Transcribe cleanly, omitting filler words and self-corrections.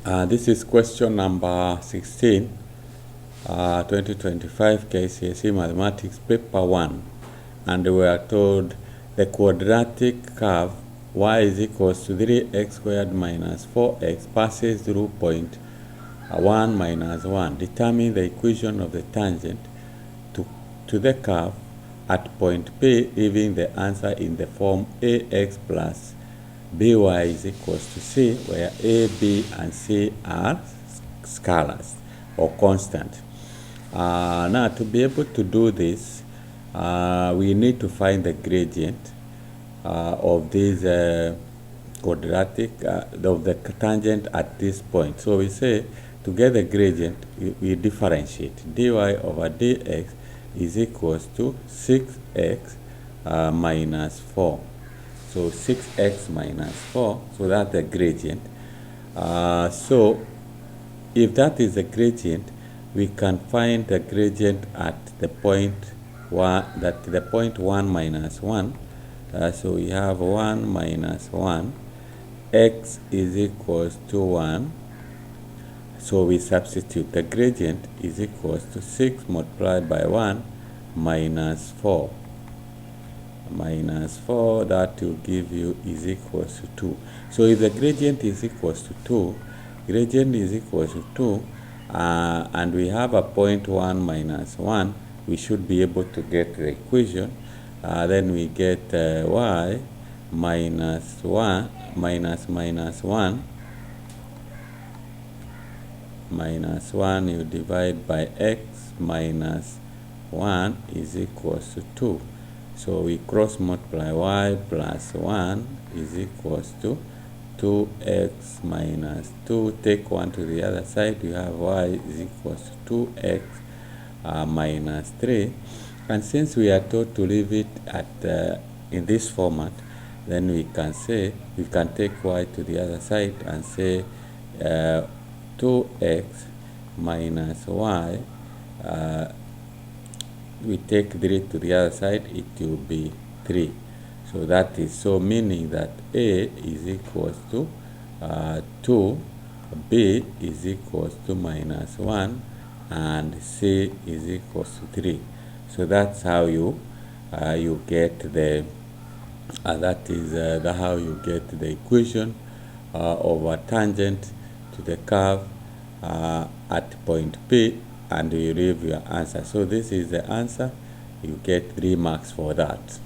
This is question number 16, 2025 KCSE Mathematics Paper 1. And we are told the quadratic curve y is equals to 3x squared minus 4x passes through point 1 minus 1. Determine the equation of the tangent to the curve at point P, leaving the answer in the form ax plus by is equals to c, where a, b, and c are scalars or constant. Now, to be able to do this, we need to find the gradient of this quadratic, of the tangent at this point. So we say to get the gradient, we differentiate. Dy over dx is equals to 6x minus 4. So 6x minus 4, so that's the gradient. So if that is the gradient, we can find the gradient at the point 1, the point 1 minus 1. So we have 1 minus 1, x is equals to 1. So we substitute the gradient is equals to 6 multiplied by 1 minus 4. Minus 4, that will give you is equals to 2. So if the gradient is equals to 2, gradient is equals to 2, and we have a point 1 minus 1, we should be able to get the equation. Then we get y minus 1 minus 1 minus 1, you divide by x minus 1 is equals to 2. So we cross multiply y plus 1 is equals to 2x minus 2. Take 1 to the other side, you have y is equals to 2x minus 3. And since we are told to leave it at in this format, then we can say, we can take y to the other side and say 2x minus y, we take 3 to the other side, it will be 3. So that is, so meaning that a is equals to 2, b is equals to minus 1, and c is equals to 3. So that's how you get the that is how you get the equation of a tangent to the curve at point P, and you leave your answer. So this is the answer. You get 3 marks for that.